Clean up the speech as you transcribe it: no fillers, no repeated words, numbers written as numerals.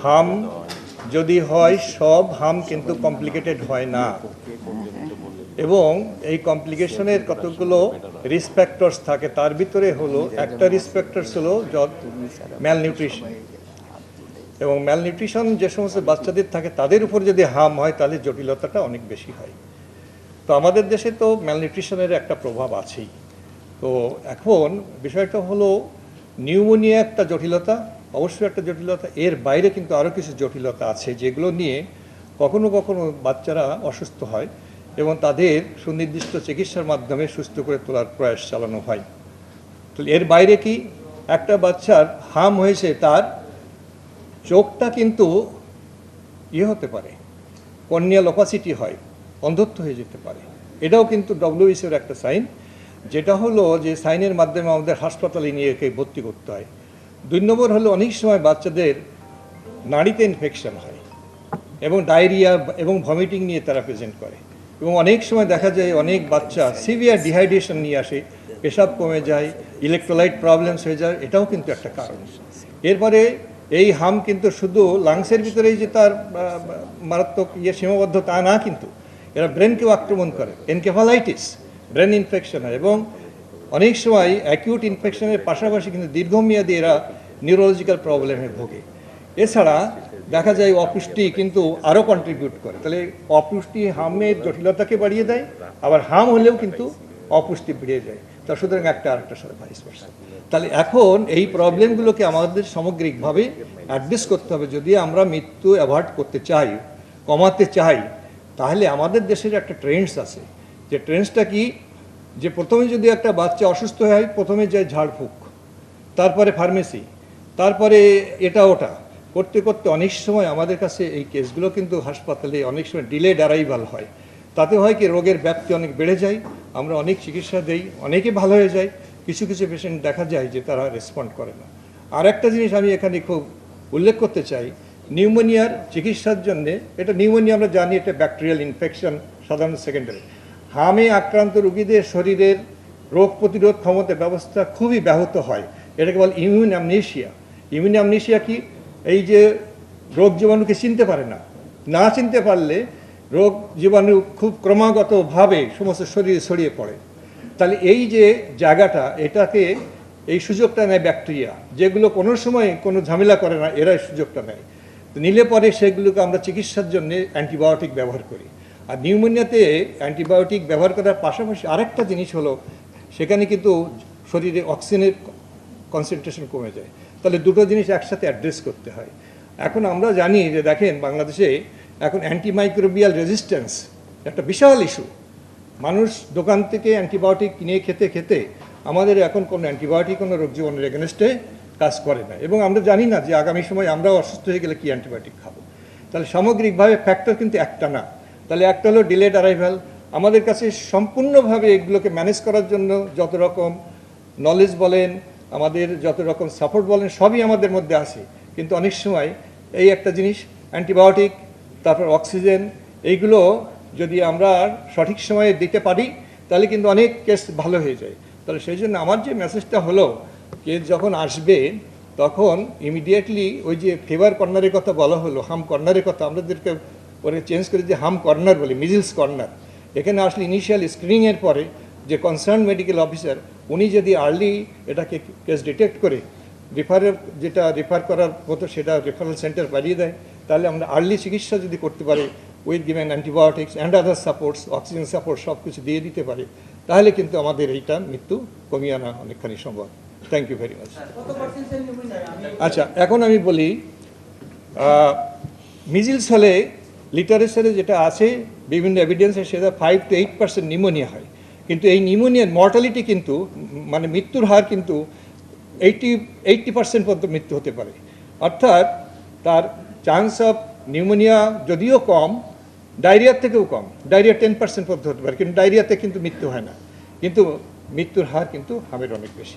হাম যদি হয় সব হাম কিন্তু কমপ্লিকেটেড হয় না এবং এই কমপ্লিকেশনের কতগুলো রিস্ক ফ্যাক্টরস থাকে তার ভিতরে হলো একটা রিস্ক ফ্যাক্টরস হলো ম্যালনিউট্রিশন এবং ম্যালনিউট্রিশন যে সমস্ত বাচ্চাদের থাকে তাদের উপর যদি হাম হয় তাহলে জটিলতাটা অনেক বেশি হয়। তো আমাদের দেশে তো ম্যালনিউট্রিশনের একটা প্রভাব আছেই। তো এখন বিষয়টা হলো নিউমোনিয়া একটা জটিলতা, অবশ্যই একটা জটিলতা, এর বাইরে কিন্তু আরও কিছু জটিলতা আছে যেগুলো নিয়ে কখনো কখনো বাচ্চারা অসুস্থ হয় এবং তাদের সুনির্দিষ্ট চিকিৎসার মাধ্যমে সুস্থ করে তোলার প্রয়াস চালানো হয়। তো এর বাইরে কি একটা বাচ্চার হাম হয়েছে, তার চোখটা কিন্তু হতে পারে, কর্নিয়াল অপাসিটি হয়, অন্ধত্ব হয়ে যেতে পারে। এটাও কিন্তু ডব্লিউএইচওর একটা সাইন, যেটা হলো যে সাইনের মাধ্যমে আমাদের হাসপাতালে নিয়ে ভর্তি করতে হয়। 2 নম্বর হলো অনেক সময় বাচ্চাদের নাড়িতে ইনফেকশন হয় এবং ডায়রিয়া এবং ভমিটিং নিয়ে তারা প্রেজেন্ট করে এবং অনেক সময় দেখা যায় অনেক বাচ্চা সিভিয়ার ডিহাইড্রেশন নিয়ে আসে, পেশাব কমে যায়, ইলেকট্রোলাইট প্রবলেমস হয়ে যায়, এটাও কিন্তু একটা কারণ। এরপরে এই হাম কিন্তু শুধু লাংসের ভিতরেই যে তার মারাত্মক সীমাবদ্ধ তা না, কিন্তু এরা ব্রেনকেও আক্রমণ করে, এনকেফালাইটিস, ব্রেন ইনফেকশন হয় এবং অনেক সময় অ্যাকিউট ইনফেকশনের পাশাপাশি কিন্তু দীর্ঘমেয়াদী এরা নিউরোলজিক্যাল প্রবলেমে ভোগে। এছাড়া দেখা যায় অপুষ্টি কিন্তু আরও কন্ট্রিবিউট করে। তাহলে অপুষ্টি হামের জটিলতাকে বাড়িয়ে দেয়, আবার হাম হলেও কিন্তু অপুষ্টি বেড়ে যায়। তা সুতরাং একটা আরেকটার সাথে ভাইস ভার্সা। তাহলে এখন এই প্রবলেমগুলোকে আমাদের সামগ্রিকভাবে অ্যাড্রেস করতে হবে। যদি আমরা মৃত্যু অ্যাভয়েড করতে চাই, কমাতে চাই, তাহলে আমাদের দেশের একটা ট্রেন্ডস আছে। যে ট্রেন্ডসটা কি, যে প্রথমে যদি একটা বাচ্চা অসুস্থ হয় প্রথমে যায় ঝাড়ফুঁক, তারপরে ফার্মেসি, তারপরে এটা ওটা করতে করতে অনেক সময় আমাদের কাছে এই কেসগুলো কিন্তু হাসপাতালে অনেক সময় ডিলেড অ্যারাইভাল হয়। তাতে হয় কি, রোগের ব্যাপ্তি অনেক বেড়ে যায়, আমরা অনেক চিকিৎসা দেই, অনেকে ভালো হয়ে যায়, কিছু কিছু পেশেন্ট দেখা যায় যে তারা রেসপন্ড করে না। আর একটা জিনিস আমি এখানে খুব উল্লেখ করতে চাই, নিউমোনিয়ার চিকিৎসার জন্যে, এটা নিউমোনিয়া আমরা জানি এটা ব্যাকটেরিয়াল ইনফেকশন, সাধারণত সেকেন্ডারি। হামে আক্রান্ত রোগীদের শরীরের রোগ প্রতিরোধ ক্ষমতা ব্যবস্থা খুবই ব্যাহত হয়, এটাকে বলে ইমিউন অ্যামনেশিয়া। ইমিউন অ্যামনেশিয়া কি, এই যে রোগ জীবাণুকে চিনতে পারে না, না চিনতে পারলে রোগ জীবাণু খুব ক্রমাগতভাবে সমস্ত শরীরে ছড়িয়ে পড়ে। তাহলে এই যে জায়গাটা, এটাকে এই সুযোগটা নেয় ব্যাকটেরিয়া, যেগুলো কোনো সময় কোনো ঝামেলা করে না, এরাই সুযোগটা নেয়। তো নিলে পরে সেগুলোকে আমরা চিকিৎসার জন্য অ্যান্টিবায়োটিক ব্যবহার করি। আর নিউমোনিয়াতে অ্যান্টিবায়োটিক ব্যবহার করার পাশাপাশি আরেকটা জিনিস হলো, সেখানে কিন্তু শরীরে অক্সিজেনের কনসেন্ট্রেশন কমে যায়। তাহলে দুটো জিনিস একসাথে অ্যাড্রেস করতে হয়। এখন আমরা জানি যে দেখেন, বাংলাদেশে এখন অ্যান্টিমাইক্রোবিয়াল রেজিস্ট্যান্স একটা বিশাল ইস্যু। মানুষ দোকান থেকে অ্যান্টিবায়োটিক কিনে খেতে খেতে আমাদের এখন কোনো অ্যান্টিবায়োটিক কোনো রোগ জীবাণুর এগেনস্টে কাজ করে না, এবং আমরা জানি না যে আগামী সময় আমরাও অসুস্থ হয়ে গেলে কী অ্যান্টিবায়োটিক খাবো। তাহলে সামগ্রিকভাবে ফ্যাক্টর কিন্তু একটা না। তাহলে একটা হলো ডিলেড অ্যারাইভাল। আমাদের কাছে সম্পূর্ণভাবে এগুলোকে ম্যানেজ করার জন্য যত রকম নলেজ বলেন, আমাদের যত রকম সাপোর্ট বলেন, সবই আমাদের মধ্যে আছে। কিন্তু অনেক সময় এই একটা জিনিস অ্যান্টিবায়োটিক, তারপর অক্সিজেন, এইগুলো যদি আমরা সঠিক সময়ে দিতে পারি তাহলে কিন্তু অনেক কেস ভালো হয়ে যায়। তাহলে সেই জন্য আমার যে মেসেজটা হলো, কেস যখন আসবে তখন ইমিডিয়েটলি ওই যে ফিভার কর্নারের কথা বলা হলো, হাম কর্নারের কথা আমাদেরকে পরে চেঞ্জ করে যে হাম কর্নার বলি, মিজলস কর্নার। এখানে আসলে ইনিশিয়াল স্ক্রিনিংয়ের পরে যে কনসার্ন মেডিকেল অফিসার, উনি যদি আর্লি এটাকে কেস ডিটেক্ট করে রেফার করার মতো সেটা রেফারেল সেন্টার বাড়িয়ে দেয়, তাহলে আমরা আর্লি চিকিৎসা যদি করতে পারি with given antibiotics and other supports, oxygen support সব কিছু দিয়ে দিতে পারে, তাহলে কিন্তু আমাদের এইটা মৃত্যু কমিয়ে আনা অনেকখানি সম্ভব। Thank you very much. আচ্ছা, এখন আমি বলি, মিজিলস হলে লিটারেচারে যেটা আছে বিভিন্ন এভিডেন্সে, সেটা 5 to 8% নিউমোনিয়া হয়। কিন্তু এই নিউমোনিয়ার মর্টালিটি কিন্তু, মানে মৃত্যুর হার কিন্তু 80% পর্যন্ত মৃত্যু হতে পারে। অর্থাৎ তার চান্স অফ নিউমোনিয়া যদিও কম, ডায়রিয়ার থেকেও কম, ডায়রিয়া 10% পর্যন্ত হতে পারে, কিন্তু ডায়রিয়াতে কিন্তু মৃত্যু হয় না, কিন্তু মৃত্যুর হার কিন্তু হামের অনেক বেশি।